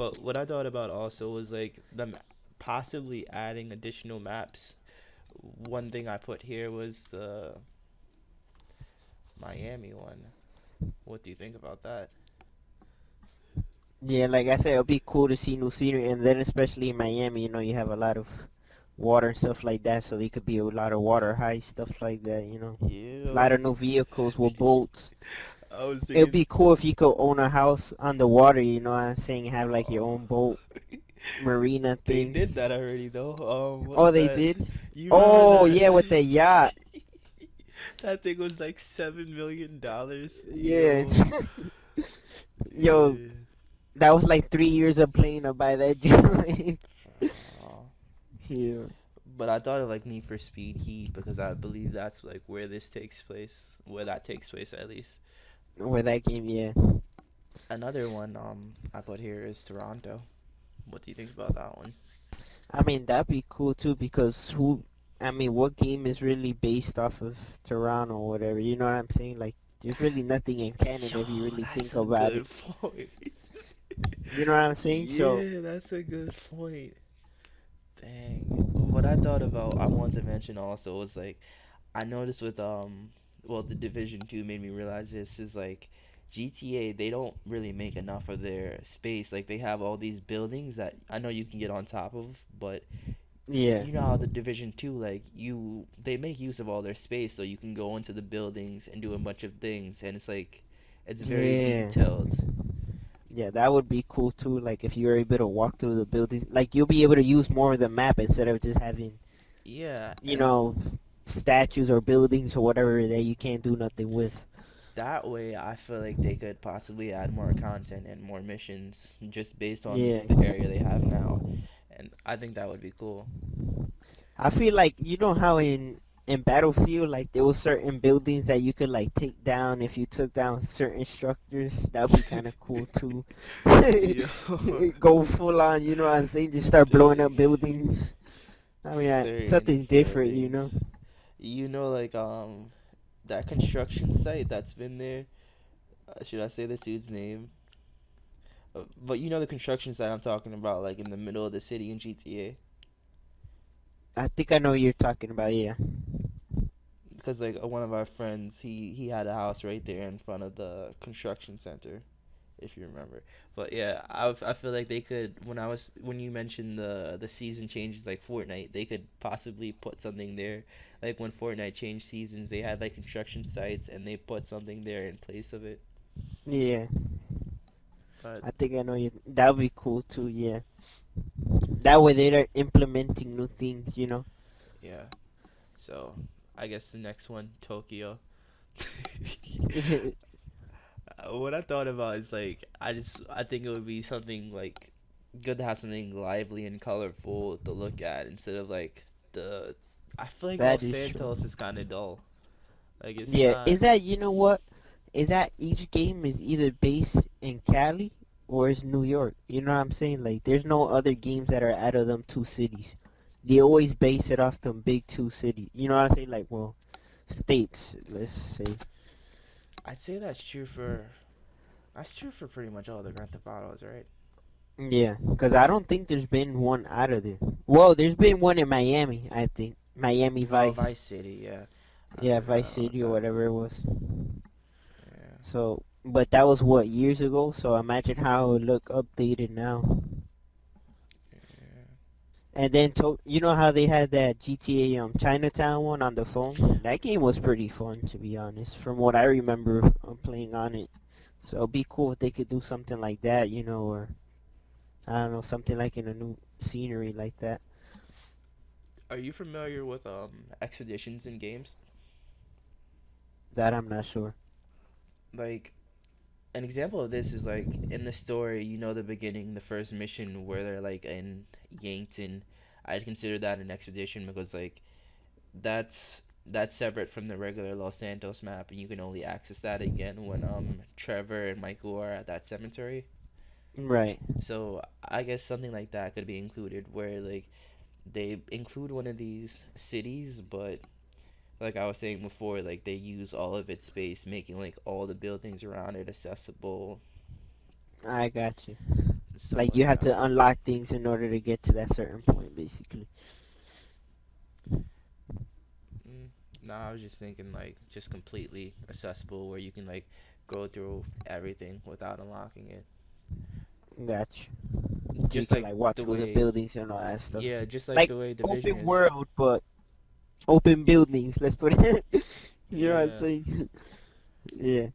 But what I thought about also was like them possibly adding additional maps. One thing I put here was the Miami one. What do you think about that? Yeah, like I said, it'll be cool to see new scenery, and then especially in Miami, you have a lot of water and stuff like that, so there could be a lot of water high stuff like that. Yeah, A lot of new vehicles with boats. I was It would thinking. be cool if you could own a house on the water, you know what I'm saying, have like your Oh, own boat, marina they did thing. that already though. What Oh, was they that? did? You remember Oh, that? yeah, with the yacht. That thing was like $7 million. Yeah. Yo, Yo, yeah. that was like 3 years of playing to buy that joint. Aw. Yeah. But I thought of like Need for Speed Heat because I believe that's like where this takes place, where that takes place at least. With that game, yeah. Another one I put here is Toronto. What do you think about that one? I mean, that'd be cool too because I mean, what game is really based off of Toronto or whatever? You know what I'm saying? Like, there's really nothing in Yo, Canada if you really that's think a about it. good point. You know what I'm saying? So, Yeah, that's a good point. Dang. What I thought about, I wanted to mention also was like, I noticed with well, the Division 2 made me realize this is like GTA, they don't really make enough of their space. Like they have all these buildings that I know you can get on top of, but yeah. you know how the Division 2, like they make use of all their space so you can go into the buildings and do a bunch of things, and it's like it's very Yeah. detailed. Yeah, that would be cool too. Like, if you were able to walk through the buildings, like, you'll be able to use more of the map instead of just having, Yeah, you and know, statues or buildings or whatever that you can't do nothing with. that way I feel like they could possibly add more content and more missions just based on Yeah. the area they have now, and I think that would be cool. I feel like how in Battlefield, like, there was certain buildings that you could like take down if you took down certain structures. That would be kind of cool too. Yo, Go full on, you know what I'm saying? Just start blowing the up buildings. I mean, certain something different, you know? buildings. Like that construction site that's been there. Should I say this dude's name? But you know the construction site I'm talking about, like in the middle of the city in GTA. I think I know what you're talking about. Yeah. Because like one of our friends, he had a house right there in front of the construction center, if you remember. But yeah, I feel like they could when you mentioned the season changes like Fortnite, they could possibly put something there. Like when Fortnite changed seasons, they had like construction sites and they put something there in place of it. Yeah. But I think I know you. That would be cool too. Yeah. That way they're implementing new things, you know? yeah, so I guess the next one, Tokyo. What I thought about is like I think it would be something like good to have something lively and colorful to look at instead of like the. I feel like Los That is true. Santos is kind of dull. Like it's Yeah. not. Is that, you know what? Is that each game is either based in Cali or is New York? You know what I'm saying? Like, there's no other games that are out of them two cities. They always base it off them big two cities. You know what I'm saying? Like, well, states, let's say. I'd say that's true for pretty much all the Grand Theft Autos, right? Yeah, because I don't think there's been one out of there. Well, there's been one in Miami, I think. Miami Oh, Vice. Vice City, yeah. I Yeah, Vice forgot about City or that. whatever it was. Yeah. So, but that was what, years ago? So imagine how it would look updated now. Yeah. And then, you know how they had that GTA Chinatown one on the phone? That game was pretty fun, to be honest, from what I remember playing on it. So it'd be cool if they could do something like that, or I don't know, something like in a new scenery like that. Are you familiar with expeditions in games? That I'm not sure. Like an example of this is like in the story, the beginning, the first mission where they're like in Yankton. I'd consider that an expedition because like that's separate from the regular Los Santos map, and you can only access that again when Trevor and Michael are at that cemetery. Right. So I guess something like that could be included, where like they include one of these cities, but like I was saying before, like they use all of its space, making like all the buildings around it accessible. I got you. stuff Like like you have that. to unlock things in order to get to that certain point, basically. Mm, no, I was just thinking like just completely accessible where you can like go through everything without unlocking it. Gotcha. So you Just can like like walk the through the way, buildings and all that stuff. yeah, just like Like the way Division open is. world, but open buildings. Let's put it. You know what I'm Yeah. saying? Yeah.